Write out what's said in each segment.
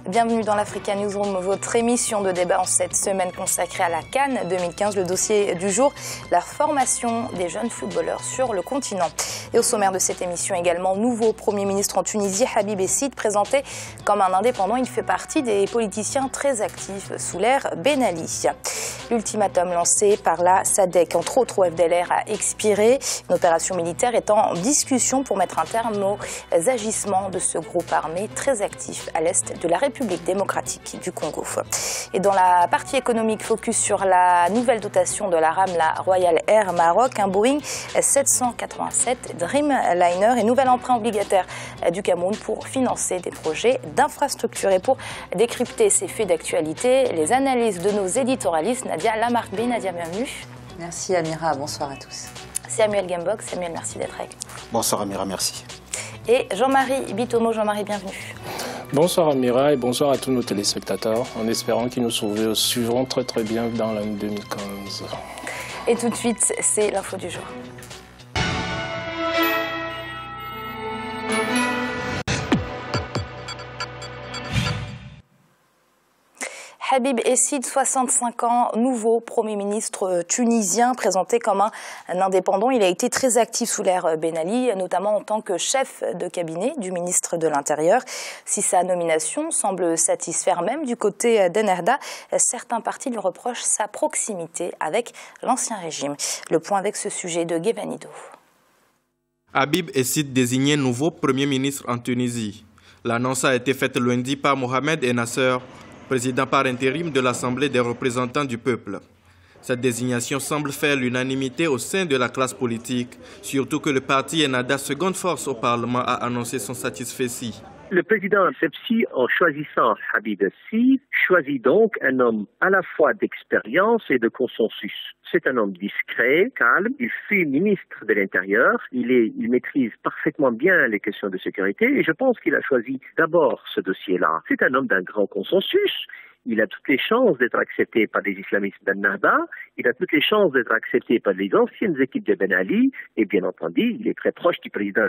Bienvenue dans l'Africa Newsroom, votre émission de débat en cette semaine consacrée à la CAN 2015. Le dossier du jour, la formation des jeunes footballeurs sur le continent. Et au sommaire de cette émission également, nouveau Premier ministre en Tunisie, Habib Essid, présenté comme un indépendant. Il fait partie des politiciens très actifs sous l'ère Ben Ali. L'ultimatum lancé par la SADC, entre autres au FDLR, a expiré. Une opération militaire est en discussion pour mettre un terme aux agissements de ce groupe armé très actif à l'est de la République démocratique du Congo. Et dans la partie économique, focus sur la nouvelle dotation de la rame, la Royal Air Maroc, un Boeing 787 Dreamliner et nouvel emprunt obligataire du Cameroun pour financer des projets d'infrastructure. Et pour décrypter ces faits d'actualité, les analyses de nos éditorialistes, Nadia Lamarque-Bey. Nadia, bienvenue. Merci Amira, bonsoir à tous. Samuel Gembok. Samuel, merci d'être avec nous. Bonsoir Amira, merci. Et Jean-Marie Bitomo. Jean-Marie, bienvenue. Bonsoir Amira et bonsoir à tous nos téléspectateurs, en espérant qu'ils nous suivront très bien dans l'année 2015. Et tout de suite, c'est l'info du jour. Habib Essid, 65 ans, nouveau Premier ministre tunisien, présenté comme un indépendant. Il a été très actif sous l'ère Ben Ali, notamment en tant que chef de cabinet du ministre de l'Intérieur. Si sa nomination semble satisfaire même du côté d'Ennerda, certains partis lui reprochent sa proximité avec l'ancien régime. Le point avec ce sujet de Guevanido. Habib Essid désigné nouveau Premier ministre en Tunisie. L'annonce a été faite lundi par Mohamed Ennasser, président par intérim de l'Assemblée des représentants du peuple. Cette désignation semble faire l'unanimité au sein de la classe politique, surtout que le parti Ennahda, seconde force au Parlement, a annoncé son satisfecit. Le président Sepsi, en choisissant Habib Essid, choisit donc un homme à la fois d'expérience et de consensus. C'est un homme discret, calme, il fut ministre de l'Intérieur, il maîtrise parfaitement bien les questions de sécurité et je pense qu'il a choisi d'abord ce dossier-là. C'est un homme d'un grand consensus. Il a toutes les chances d'être accepté par des islamistes d'Ennahda, il a toutes les chances d'être accepté par les anciennes équipes de Ben Ali, et bien entendu, il est très proche du président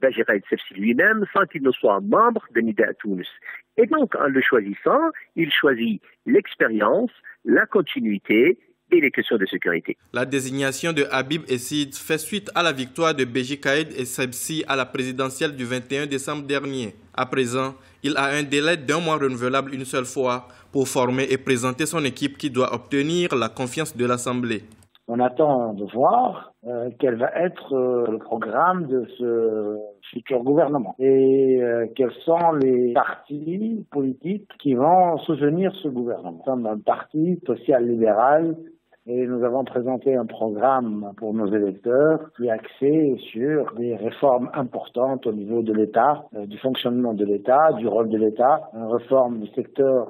Bachir el-Sepsi lui-même, sans qu'il ne soit membre de Nida Tunis. Et donc, en le choisissant, il choisit l'expérience, la continuité et les questions de sécurité. La désignation de Habib Essid fait suite à la victoire de Béji Caïd el-Sepsi à la présidentielle du 21 décembre dernier. À présent, il a un délai d'1 mois renouvelable une seule fois pour former et présenter son équipe qui doit obtenir la confiance de l'Assemblée. On attend de voir quel va être le programme de ce futur gouvernement et quels sont les partis politiques qui vont soutenir ce gouvernement. Nous sommes un parti social-libéral et nous avons présenté un programme pour nos électeurs qui est axé sur des réformes importantes au niveau de l'État, du fonctionnement de l'État, du rôle de l'État, une réforme du secteur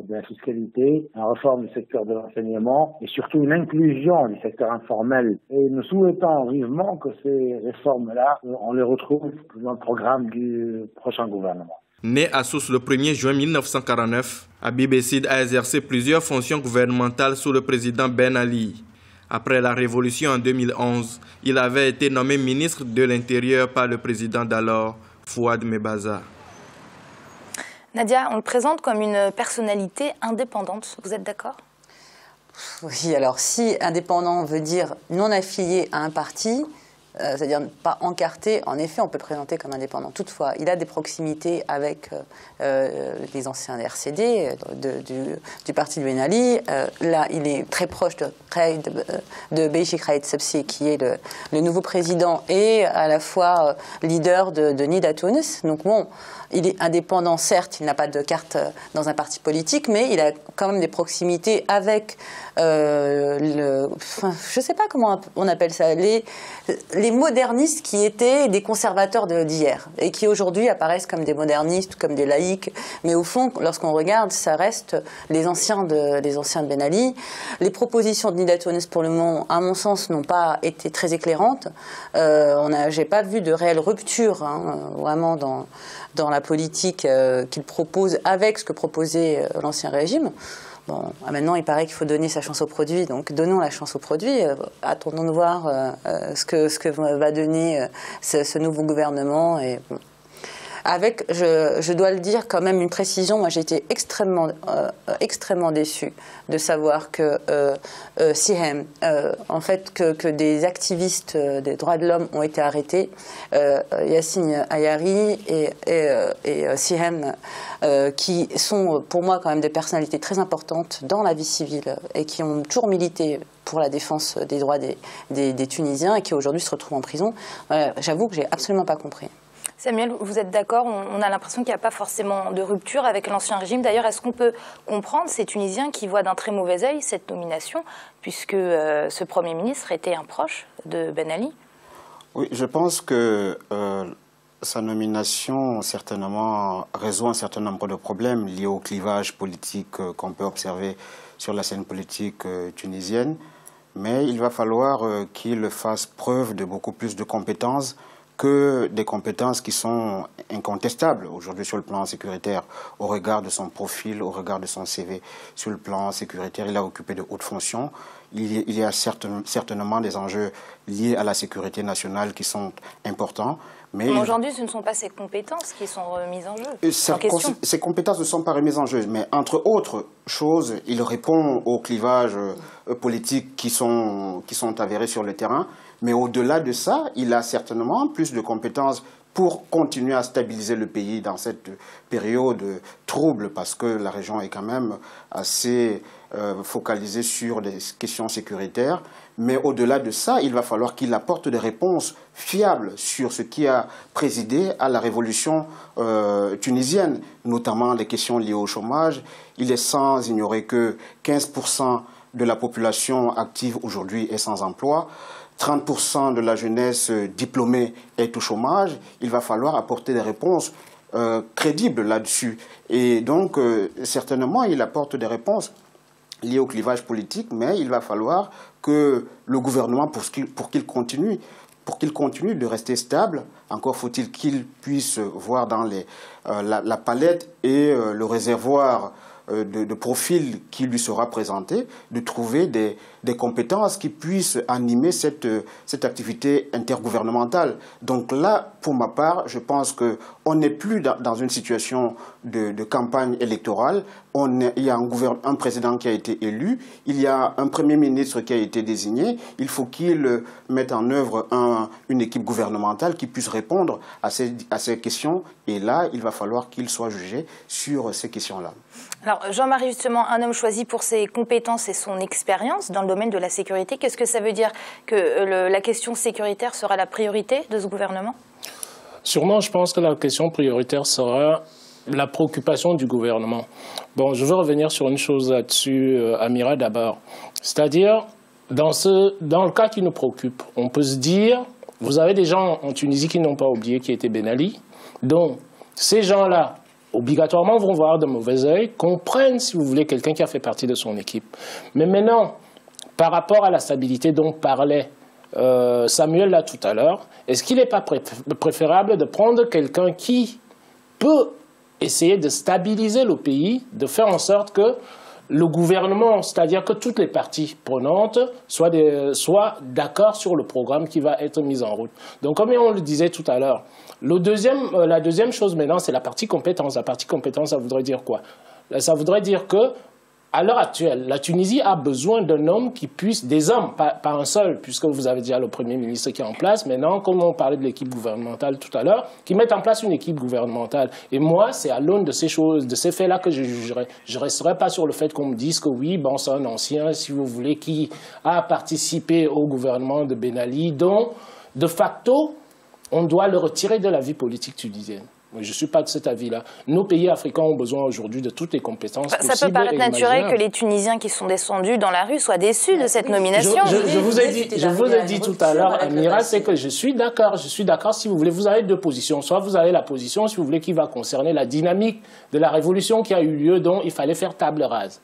de la fiscalité, une réforme du secteur de l'enseignement et surtout une inclusion du secteur informel. Et nous souhaitons vivement que ces réformes-là, on les retrouve dans le programme du prochain gouvernement. Né à Sousse le 1er juin 1949, Habib Essid a exercé plusieurs fonctions gouvernementales sous le président Ben Ali. Après la révolution en 2011, il avait été nommé ministre de l'Intérieur par le président d'alors, Fouad Mebaza. Nadia, on le présente comme une personnalité indépendante. Vous êtes d'accord ? Oui, alors si indépendant veut dire non affilié à un parti, c'est-à-dire pas encarté, en effet, on peut le présenter comme indépendant. Toutefois, il a des proximités avec les anciens RCD, du parti de Ben Ali. Là, il est très proche de Béji Caïd el-Sepsi, qui est le nouveau président et à la fois leader de Nida Tunis. Donc bon, il est indépendant, certes, il n'a pas de carte dans un parti politique, mais il a quand même des proximités avec je ne sais pas comment on appelle ça, les modernistes qui étaient des conservateurs d'hier et qui aujourd'hui apparaissent comme des modernistes, comme des laïcs. Mais au fond, lorsqu'on regarde, ça reste les anciens de Ben Ali. Les propositions de Nida Tunis, pour le moment, à mon sens, n'ont pas été très éclairantes. J'ai pas vu de réelle rupture, vraiment dans la politique qu'il propose avec ce que proposait l'ancien régime. Bon, maintenant, il paraît qu'il faut donner sa chance au produit, donc donnons la chance au produit. Attendons de voir ce que va donner ce nouveau gouvernement. Et, bon. avec, je dois le dire, quand même une précision. Moi, j'ai été extrêmement déçue de savoir que Sihem, en fait, que des activistes des droits de l'homme ont été arrêtés. Yassine Ayari et Sihem, qui sont pour moi quand même des personnalités très importantes dans la vie civile et qui ont toujours milité pour la défense des droits des Tunisiens et qui aujourd'hui se retrouvent en prison. J'avoue que j'ai absolument pas compris. Samuel, vous êtes d'accord? On a l'impression qu'il n'y a pas forcément de rupture avec l'ancien régime. D'ailleurs, est-ce qu'on peut comprendre ces Tunisiens qui voient d'un très mauvais œil cette nomination, puisque ce Premier ministre était un proche de Ben Ali? Oui, je pense que sa nomination, certainement, résout un certain nombre de problèmes liés au clivage politique qu'on peut observer sur la scène politique tunisienne. Mais il va falloir qu'il fasse preuve de beaucoup plus de compétences que des compétences qui sont incontestables aujourd'hui sur le plan sécuritaire, au regard de son profil, au regard de son CV. Sur le plan sécuritaire, il a occupé de hautes fonctions. Il y a certainement des enjeux liés à la sécurité nationale qui sont importants. Mais aujourd'hui, ce ne sont pas ses compétences qui sont remises en jeu. Ses compétences ne sont pas remises en jeu, mais entre autres choses, il répond aux clivages politiques qui sont avérés sur le terrain. Mais au-delà de ça, il a certainement plus de compétences pour continuer à stabiliser le pays dans cette période trouble, parce que la région est quand même assez focalisée sur des questions sécuritaires. Mais au-delà de ça, il va falloir qu'il apporte des réponses fiables sur ce qui a présidé à la révolution tunisienne, notamment les questions liées au chômage. Il est sans ignorer que 15% de la population active aujourd'hui est sans emploi. 30% de la jeunesse diplômée est au chômage. Il va falloir apporter des réponses crédibles là-dessus. Et donc, certainement, il apporte des réponses liées au clivage politique, mais il va falloir que le gouvernement, pour qu'il continue de rester stable, encore faut-il qu'il puisse voir dans la palette et le réservoir de profil qui lui sera présenté, de trouver des compétences qui puissent animer cette activité intergouvernementale. Donc là, pour ma part, je pense qu'on n'est plus dans une situation de campagne électorale. Il y a un président qui a été élu, il y a un Premier ministre qui a été désigné. Il faut qu'il mette en œuvre une équipe gouvernementale qui puisse répondre à ces questions. Et là, il va falloir qu'il soit jugé sur ces questions-là. Alors, Jean-Marie, justement, un homme choisi pour ses compétences et son expérience dans le domaine de la sécurité, qu'est-ce que ça veut dire que la question sécuritaire sera la priorité de ce gouvernement? Sûrement, je pense que la question prioritaire sera la préoccupation du gouvernement. Bon, je veux revenir sur une chose là-dessus, Amira, d'abord. C'est-à-dire, dans le cas qui nous préoccupe, on peut se dire, vous avez des gens en Tunisie qui n'ont pas oublié qui était Ben Ali, donc ces gens-là, obligatoirement, vont voir de mauvais œil, comprennent, si vous voulez, quelqu'un qui a fait partie de son équipe. Mais maintenant, par rapport à la stabilité dont parlait Samuel là tout à l'heure, est-ce qu'il n'est pas préférable de prendre quelqu'un qui peut essayer de stabiliser le pays, de faire en sorte que le gouvernement, c'est-à-dire que toutes les parties prenantes soient d'accord sur le programme qui va être mis en route. Donc, comme on le disait tout à l'heure, la deuxième chose maintenant, c'est la partie compétence. La partie compétence, ça voudrait dire quoi? Ça voudrait dire que, à l'heure actuelle, la Tunisie a besoin d'un homme qui puisse, des hommes, pas un seul, puisque vous avez déjà le Premier ministre qui est en place. Maintenant, comme on parlait de l'équipe gouvernementale tout à l'heure, qui mettent en place une équipe gouvernementale. Et moi, c'est à l'aune de ces choses, de ces faits-là que je jugerai. Je ne resterai pas sur le fait qu'on me dise que oui, bon, c'est un ancien, si vous voulez, qui a participé au gouvernement de Ben Ali, dont, de facto, on doit le retirer de la vie politique tunisienne. Je ne suis pas de cet avis-là. Nos pays africains ont besoin aujourd'hui de toutes les compétences possibles. Ça peut paraître naturel que les Tunisiens qui sont descendus dans la rue soient déçus de cette nomination. Je vous ai dit tout à l'heure, Amira, c'est que je suis d'accord. Je suis d'accord, si vous voulez. Vous avez deux positions. Soit vous avez la position, si vous voulez, qui va concerner la dynamique de la révolution qui a eu lieu, dont il fallait faire table rase.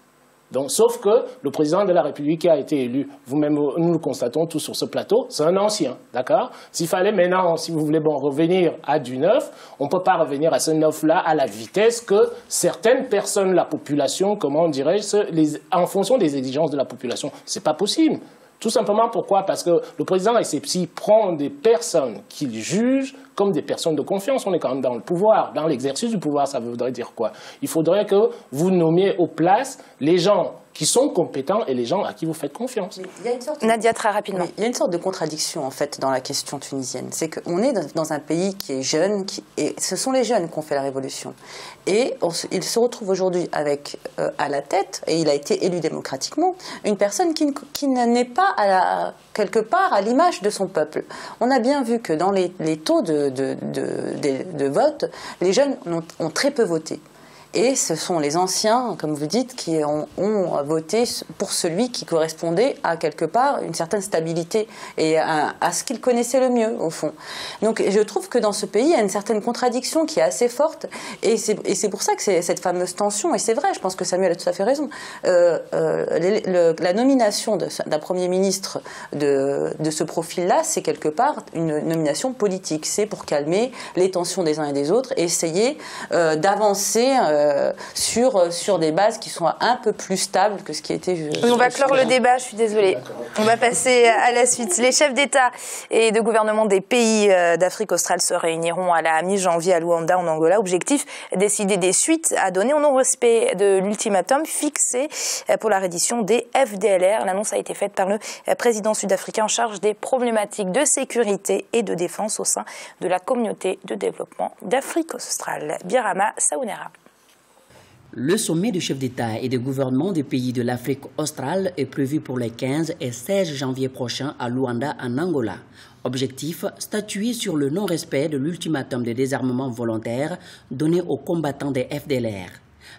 Donc, sauf que le président de la République qui a été élu, vous-même, nous le constatons tous sur ce plateau, c'est un ancien, d'accord? S'il fallait maintenant, si vous voulez, revenir à du neuf, on ne peut pas revenir à ce neuf-là à la vitesse que certaines personnes, la population, comment dirais-je, en fonction des exigences de la population. C'est pas possible. Tout simplement pourquoi? Parce que le président Essebsi prend des personnes qu'il juge comme des personnes de confiance. On est quand même dans le pouvoir. Dans l'exercice du pouvoir, ça voudrait dire quoi? Il faudrait que vous nommiez aux places les gens qui sont compétents et les gens à qui vous faites confiance. Nadia, très rapidement. Il y a une sorte de contradiction, en fait, dans la question tunisienne. C'est qu'on est dans un pays qui est jeune, et ce sont les jeunes qui ont fait la révolution. Et il se retrouve aujourd'hui avec, à la tête, et il a été élu démocratiquement, une personne qui n'est pas, quelque part, à l'image de son peuple. On a bien vu que dans les taux de vote, les jeunes ont très peu voté. Et ce sont les anciens, comme vous dites, qui ont voté pour celui qui correspondait à quelque part une certaine stabilité et à ce qu'ils connaissaient le mieux, au fond. Donc je trouve que dans ce pays, il y a une certaine contradiction qui est assez forte. Et c'est pour ça que c'est cette fameuse tension, et c'est vrai, je pense que Samuel a tout à fait raison, la nomination d'un Premier ministre de ce profil-là, c'est quelque part une nomination politique. C'est pour calmer les tensions des uns et des autres et essayer d'avancer sur des bases qui sont un peu plus stables que ce qui était... On va clore le débat, je suis désolée. On va passer à la suite. Les chefs d'État et de gouvernement des pays d'Afrique australe se réuniront à la mi-janvier à Luanda, en Angola. Objectif, décider des suites à donner au non-respect de l'ultimatum fixé pour la reddition des FDLR. L'annonce a été faite par le président sud-africain en charge des problématiques de sécurité et de défense au sein de la communauté de développement d'Afrique australe. Birama Saounera. Le sommet du chef d'État et de gouvernement des pays de l'Afrique australe est prévu pour les 15 et 16 janvier prochains à Luanda, en Angola. Objectif, statuer sur le non-respect de l'ultimatum de désarmement volontaire donné aux combattants des FDLR.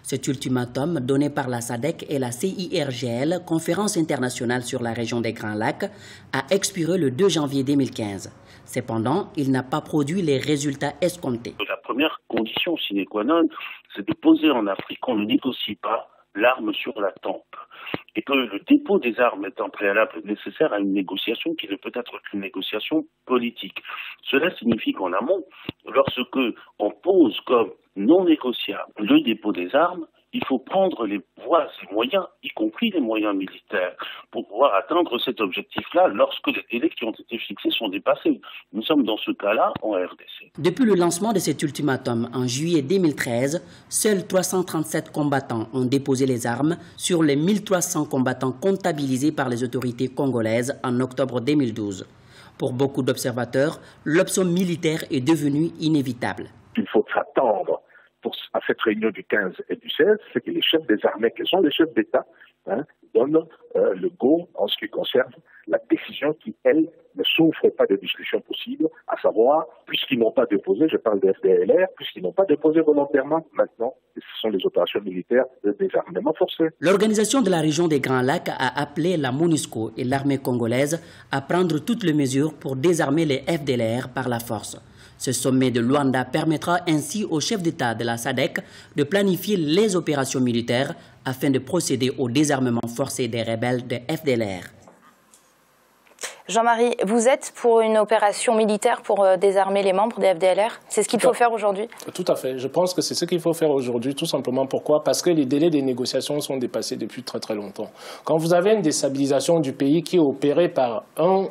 Cet ultimatum, donné par la SADC et la CIRGL, Conférence internationale sur la région des Grands Lacs, a expiré le 2 janvier 2015. Cependant, il n'a pas produit les résultats escomptés. La première condition sine qua non, c'est de poser en Afrique qu'on ne négocie pas l'arme sur la tempe. Et que le dépôt des armes est un préalable nécessaire à une négociation qui ne peut être qu'une négociation politique. Cela signifie qu'en amont, lorsque on pose comme non négociable le dépôt des armes, il faut prendre les voies et moyens, y compris les moyens militaires, pour pouvoir atteindre cet objectif-là lorsque les délais qui ont été fixés sont dépassés. Nous sommes dans ce cas-là en RDC. Depuis le lancement de cet ultimatum en juillet 2013, seuls 337 combattants ont déposé les armes sur les 1300 combattants comptabilisés par les autorités congolaises en octobre 2012. Pour beaucoup d'observateurs, l'option militaire est devenue inévitable. Il faut s'attendre à cette réunion du 15 et du 16, c'est que les chefs des armées, qui sont les chefs d'État, donnent le go en ce qui concerne la décision qui, elle, ne souffre pas de discussion possible, à savoir, puisqu'ils n'ont pas déposé, je parle des FDLR, puisqu'ils n'ont pas déposé volontairement, maintenant, ce sont les opérations militaires de désarmement forcé. L'organisation de la région des Grands Lacs a appelé la MONUSCO et l'armée congolaise à prendre toutes les mesures pour désarmer les FDLR par la force. Ce sommet de Luanda permettra ainsi aux chefs d'État de la SADC de planifier les opérations militaires afin de procéder au désarmement forcé des rebelles de FDLR. Jean-Marie, vous êtes pour une opération militaire pour désarmer les membres des FDLR? C'est ce qu'il faut faire aujourd'hui? Tout à fait. Je pense que c'est ce qu'il faut faire aujourd'hui, tout simplement. Pourquoi? Parce que les délais des négociations sont dépassés depuis très très longtemps. Quand vous avez une déstabilisation du pays qui est opérée par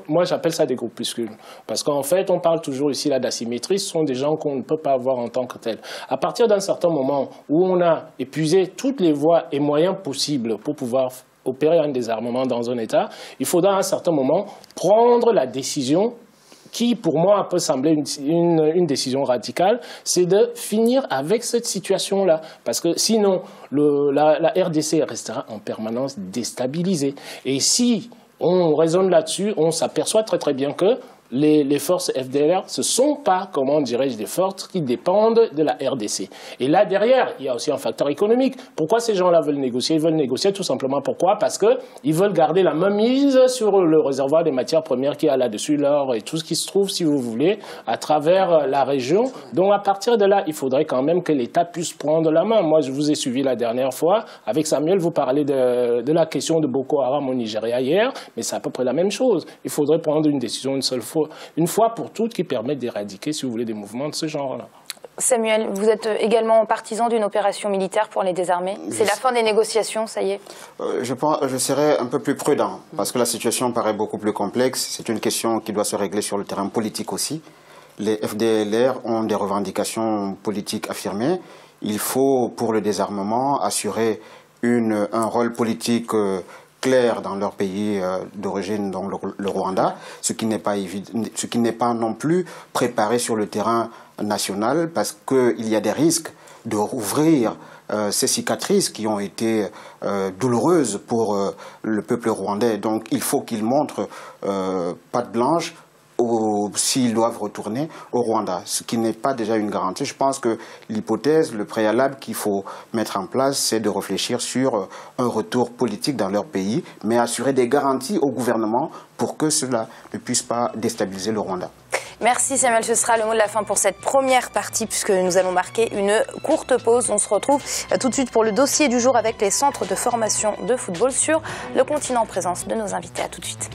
moi j'appelle ça des groupuscules. Parce qu'en fait, on parle toujours ici là d'asymétrie, ce sont des gens qu'on ne peut pas avoir en tant que tels. À partir d'un certain moment où on a épuisé toutes les voies et moyens possibles pour pouvoir opérer un désarmement dans un État, il faudra à un certain moment prendre la décision qui, pour moi, peut sembler une décision radicale, c'est de finir avec cette situation-là. Parce que sinon, la RDC restera en permanence déstabilisée. Et si on raisonne là-dessus, on s'aperçoit très très bien que les forces FDLR, ce ne sont pas, comment dirais-je, des forces qui dépendent de la RDC. Et là, derrière, il y a aussi un facteur économique. Pourquoi ces gens-là veulent négocier? Ils veulent négocier tout simplement pourquoi? Parce qu'ils veulent garder la main mise sur le réservoir des matières premières qu'il y a là-dessus, l'or et tout ce qui se trouve, si vous voulez, à travers la région. Donc, à partir de là, il faudrait quand même que l'État puisse prendre la main. Moi, je vous ai suivi la dernière fois. Avec Samuel, vous parlez de la question de Boko Haram au Nigeria hier, mais c'est à peu près la même chose. Il faudrait prendre une décision une fois pour toutes qui permettent d'éradiquer, si vous voulez, des mouvements de ce genre-là. Samuel, vous êtes également partisan d'une opération militaire pour les désarmer. C'est la fin des négociations, ça y est? Je serais un peu plus prudent, parce que la situation paraît beaucoup plus complexe. C'est une question qui doit se régler sur le terrain politique aussi. Les FDLR ont des revendications politiques affirmées. Il faut, pour le désarmement, assurer un rôle politique clair dans leur pays d'origine, dans le Rwanda, ce qui n'est pas non plus préparé sur le terrain national, parce qu'il y a des risques de rouvrir ces cicatrices qui ont été douloureuses pour le peuple rwandais. Donc il faut qu'ils montrent patte blanche s'ils doivent retourner au Rwanda, ce qui n'est pas déjà une garantie. Je pense que l'hypothèse, le préalable qu'il faut mettre en place, c'est de réfléchir sur un retour politique dans leur pays, mais assurer des garanties au gouvernement pour que cela ne puisse pas déstabiliser le Rwanda. Merci Samuel, ce sera le mot de la fin pour cette première partie puisque nous allons marquer une courte pause. On se retrouve tout de suite pour le dossier du jour avec les centres de formation de football sur le continent en présence de nos invités. À tout de suite.